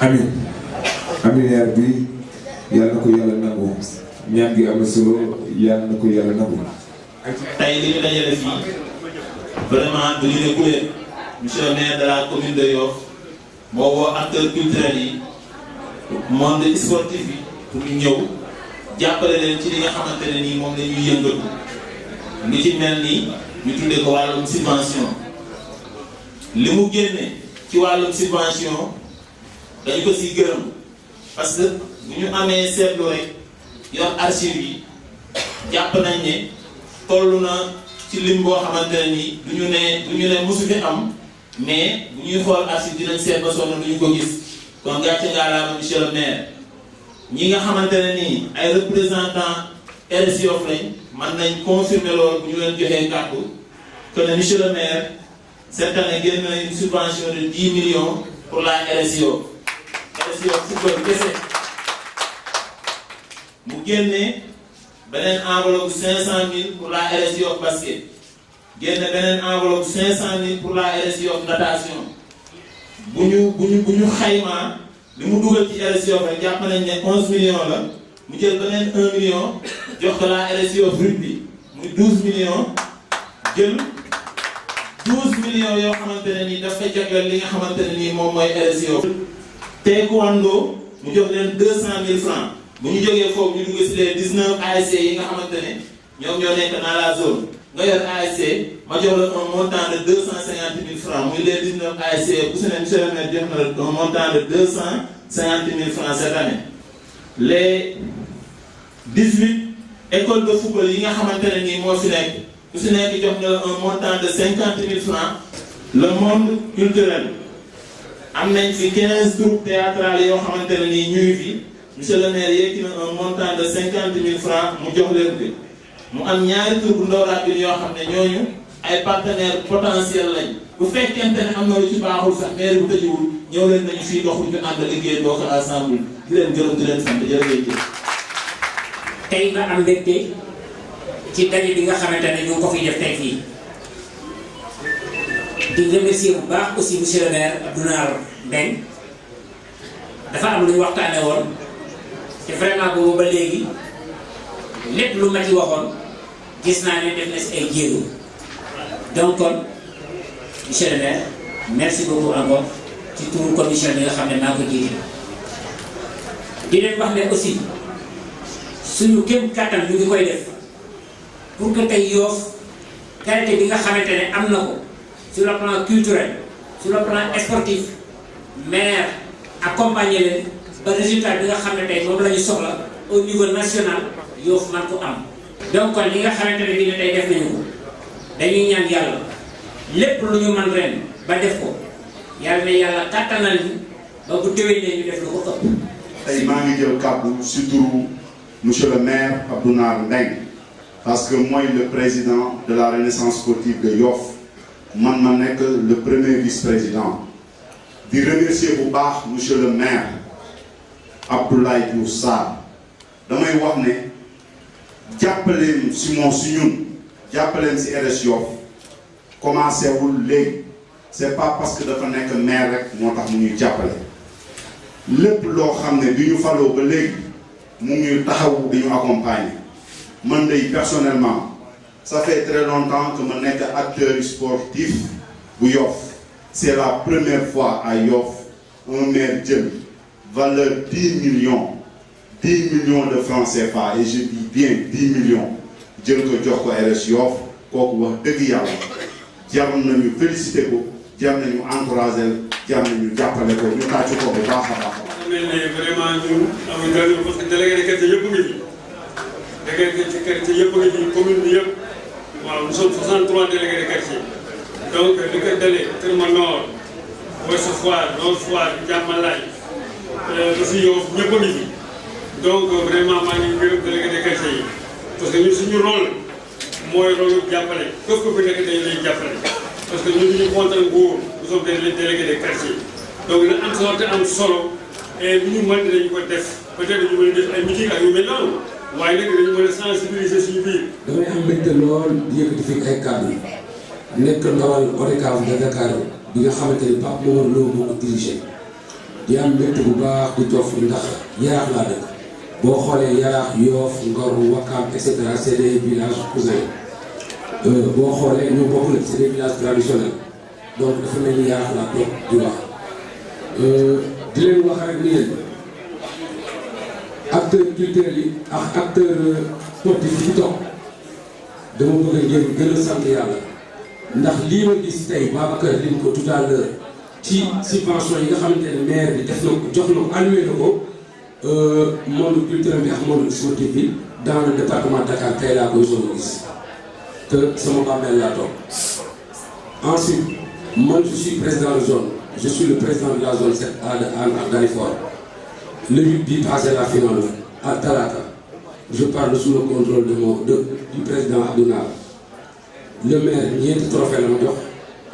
amin amin yaa bi yàlla na ko yàlla nangu ñaan gi am na solo yàlla na ko yàlla nangu. tey li ñu dajale fii vraiment du ñu ne kuréel monsieur le maire de la commune de Yoff moo woo acteurs culturels yi monde sportif yi pour ñu ñëw jàppale leen ci li nga xamante ne nii moom la ñuy yëngatu lu ci mel ni ñu tuddee ko wàllum subvention li mu génne ci wàllum subvention dañu ko siy gërëm parce que bu ñu amee seetlu rek yor archive yi jàpp nañ ne toll na ci lim boo xamante ne nii du ñu ne mosu fi am mais bu ñuy xool archive dinañ seet ba sonn du ñu ko gis kon gàcce ngaalaama monsieur le maire ñi nga xamante ne nii ay représentants RS Yoff lañ mën nañ confirmer loolu bu ñu leen joxee kàddu que ne monsieur le maire cette année génn na une subvention de 10 millions pour la RS Yoff. RS Yoff football kese mu génne beneen enveloppe 500 000 pour la RS Yoff basket génne beneen enveloppe 500 000 pour la RS Yoff natation bu ñu xaymaa li mu dugal ci RS Yoff rek jàpp nañ ne 11 millions la mu jël beneen 1 million jox ko la RS Yoff rugby muy 12 millions jël 12 millions yoo xamante ne nii daf koy jagleel li nga xamante ne nii moom mooy RS Yoff. taekwondo mu jox leen 200 000 francs bu ñu jógee foofu ñu dugg si les 19 ASC yi nga xamante ne ñoom ñoo nekk dans la zone nga yor ASC ma jox la un montant de 250 000 francs muy les 19 ASC bu su ne monsieur le maire jox na la un montant de 250 000 francs cette année. les 18 écoles de football yi nga xamante ne nii moo fi nekk bu si nekk jox na la un montant de 50 000 francs. le monde culturel am nañ fi 15 troupes théâtrales yoo xamante ne nii ñuy fi. monsieur le maire yéegi na un montant de 50 000 francs mu jox leen ko mu am ñaari tur bu ndooraat bi yoo xam ne ñooñu ay partenaires potentiels lañ bu fekkente ne am na lu ci baaxul sax maire bu tëjiwul ñëw leen nañu fii doxul ñu ànd liggéey doo ko ensemble di leen gërëm di leen sant jërëjëf. tey nga am mbégte ci daje bi nga xamante ne ñu ngi ko fiy def tey fii di remercier bu baax aussi monsieur le maire Abdou Nar Mbengue dafa am lu ñu waxtaanee woon. te vraiment boobu ba léegi lépp lu ma ci waxoon gis naa ne def na si ay jéego donc kon monsieur le maire merci beaucoup encore ci turu commission bi nga xam ne maa ko jiite. di leen wax ne aussi suñu kéem kattan ñu ngi koy def pour que tey Yoff qualité bi nga xamante ne am na ko sur le plan culturel sur le plan sportif maire accompagner leen. ba résultat bi nga xam ne tey moom la ñu soxla au niveau national Yoff man ko am. donc kon li nga xamante ne bii ne tey def nañu ko dañuy ñaan yàlla lépp lu ñu man ren ba def ko yàlla ne yàlla kàttanal ñu ba bu déwénee ñu def lu ko ëpp. tey maa ngi jël kàddu si turu monsieur le maire Abdou Nar Mbengue parce que mooy le président de la renaissance sportive de Yoff man ma nekk le premier vice-président di remercier bu baax monsieur le maire. Abdoulaye Diouf Sarr damay wax ne jàppaleen si moom si ñun jàppaleen si RS Yoff commencé wul léegi c'est pas parce que dafa nekk maire rek moo tax mu ñuy jàppale lépp loo xam ne bi ñu faloo ba léegi mu ngi taxaw di ñu accompagner man de personnellement ça fait très longtemps que ma nekk acteur sportif bu Yoff c'est la première fois à Yoff un maire jël valeur 10 millions de francs CFA et je dis bien 10 millions jël ko jox ko RS Yoff kooku wax dëgg yàlla jar nañu féliciter ko jar nañu encourager jar nañu jàppale ko ñu tàccu ko bu baax a baax. mel ne vraiment ñun amuñu dara parce que délégué de quartier yëpp ngi fi délégué de quartier yëpp ngi fi commune bi yëpp waaw nous sommes 63 délégués de quartier donc li ko dalee Kër Manor Ouest Foire Nord Foire Diamalaye aussi Yoff ñëpp a ngi fi donc vraiment maa ngi gërëm délégué de quartier yi parce que ñun suñu rôle mooy rôle jàppale képp ku fi nekk dañu lay jàppale parce que ñun ñu contre nguur nous sommes des délégués de quartier donc na am solo te am solo et lu ñu mën dinañu ko def peut-être ñu mën a def ay meeting ak yu mel noonu waaye nag dañu mën a sensibiliser suñu biir. damay am mbégte lool di yëkkati fi ay kàddu nekk ndawal ODCAV de Dakar bi nga xamante ni Pape Momar Lo moo ko dirigé di am mbégte bu baax di jof ndax Yaraax laa dëkk boo xoolee Yaraax Yoff Ngor Wakam et cetera c'est des villages cousins boo xoolee ñoo bokk nag c'est des villages traditionnels donc dafa mel ni Yaraax laa toog di wax di leen wax rek ni leen acteurs culturels yi ak acteurs sportifs yi fi toog dama bëgg ngeen gën a sant yàlla ndax lii ma gis tey Babacar lim ko tout à l'heure ci subvention yi nga xamante ne maire bi def na ko jox na ko alloué na ko monde culturel bi ak monde sportif bi dans le département de Dakar tey laa koy soog a gis te sama bàmmeel laa toog. Ensuite man je suis président de zone je suis le président de la zone 7 à Dalifort. Le 8 bi passé la finale à Talata je parle sous le contrôle du président Abdounar. Le maire ñeenti trophée la ma jox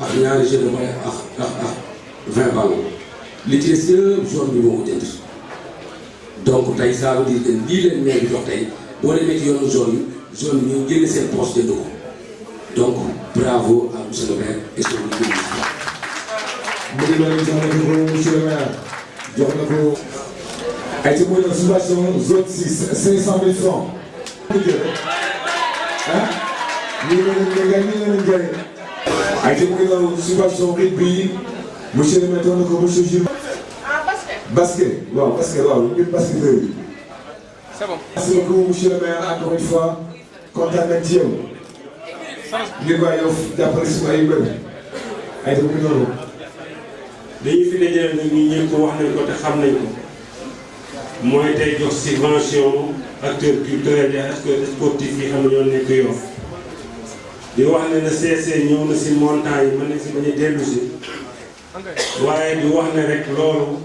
ak ñaari jeux de volley ak 20 ballons li ci des yëpp zone bi moo ko jënd donc tey ça veut dire que lii leen maire bi jox tey boo demee ci yoonu zone yi ñoo génne seen poche jënd ko donc bravo à monsieur le maire et son équipe. mu ngi doon jox na ko monsieur le maire jox na ko ay ci mooy subvention zone 6 500 000 francs. ah. ñu ngi leen di jëriñ ay te mu ngi doon subvention bi monsieur le maire doon na ko monsieur Jules. basket waaw ñun basketteurs yi. c'est bon. merci beaucoup monsieur le maire encore une fois kontaan nañ ci yow. ngir waa yow jàppale si ay mbër ay te mu ngi noonu. dañu fi dajale nag ñun ñëpp wax nañ ko te xam nañ ko mooy tey jox subvention acteurs culturels yi acteurs sportifs yi xam ne ñoo nekk Yoff di wax ne na CC ñëw na si montant yi mën nañ si bañ a dellu si waaye di wax ne rek loolu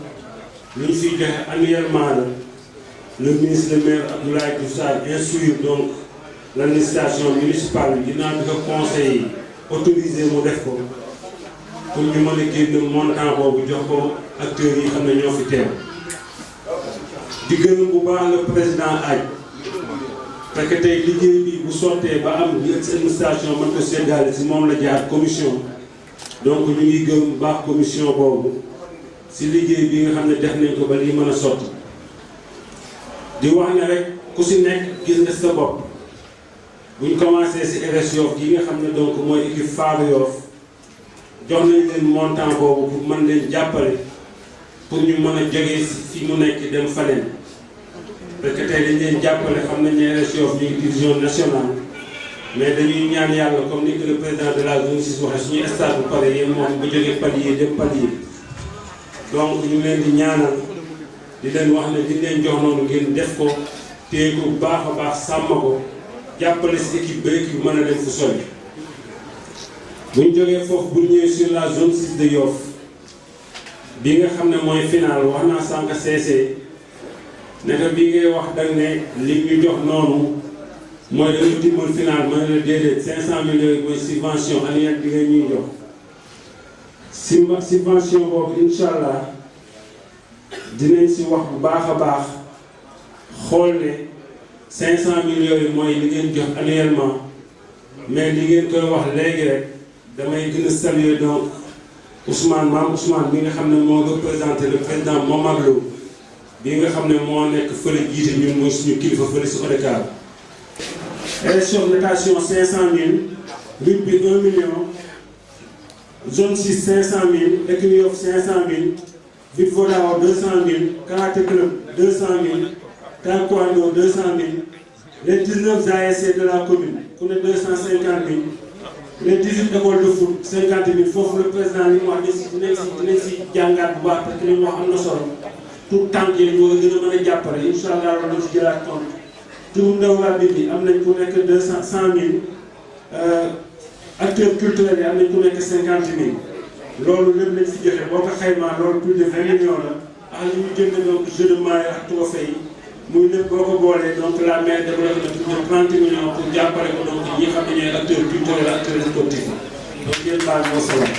lu ñu fiy joxe annuellement la le ministre le maire Abdoulaye Diouf Sarr instruire donc l'administration municipale bi ginnaaw bi ko conseil yi autorisé mu def ko pour ñu mën a génn montant boobu jox ko acteurs yi xam ne ñoo fi teew di gërëm bu baax le président aj parce que tey liggéey bi bu sottee ba am li administration mën ko séddale si moom la jaar commission donc ñu ngi gërëm bu baax commission boobu si liggéey bi nga xam ne def nañ ko ba lii mën a sotti di wax ne rek ku si nekk gis nga sa bopp buñ commencé si RS Yoff gi nga xam ne donc mooy équipe phare Yoff jox nañ leen montant boobu pour mën leen jàppale pour ñu mën a jógee fi mu nekk dem faneen parce que tey dañ leen jàppale xam nañ ne RS Yoff ñu ngi division nationale mais dañuy ñaan yàlla comme ni que le président de la zone 6 waxee suñu stade bu pare yéen moom bu jógee palier dem palier donc ñu leen di ñaanal di leen wax ne di leen jox noonu ngeen def ko téye ko bu baax a baax sàmm ko jàppale si équipe ba équipe mën a dem fu sori bu ñu jógee foofu bu ñëwee sur la zone 6 de Yoff bi nga xam ne mooy final wax naa sànq CC naka bii ngay wax dag ne li ñu jox noonu mooy dañu dimbal final ma ne la déedéet 500 millions yooyu mooy subvention annuelle bi nga ñuy jox subvention boobu incha allah dinañ si wax bu baax a baax xool ne 500 millions yooyu mooy li ngeen jox annuellement mais li ngeen koy wax léegi rek damay gën a saluer donc Maam Ousmane bi nga xam ne moo représenté le président Momar Lo bi nga xam ne moo nekk fële jiite ñun mooy suñu kilifa fële si ODCAV. élection natation 500000 rugby 1 million zone 6 500000 écurie Yoff 500000 Vite Vodao 200000 karaté club 200000 taekwondo 200000 les 19 ASC de la commune ku ne 250000 les 18 écoles de foot 50000 foofu le président li mu wax dinañ si jàngaat bu baax parce que li mu wax am na solo tout tànk yi dañu war a gën a mën a jàppale incha allah loolu ci jëlaat compte tout ndaw laa bi am nañ ku nekk 100000 acteurs culturels yi am nañ ku nekk 50000 loolu lépp lañ fi joxe boo ko xaymaa loolu plus de 20 millions la ak li ñu jënd donc jeu de maillot ak trophée yi muy lépp boo ko boolee donc la maire développé na plus de 30 millions pour jàppale ko donc ñi xam ne ñooy acteurs culturels ak acteurs sportifs donc yéen baal moo salaam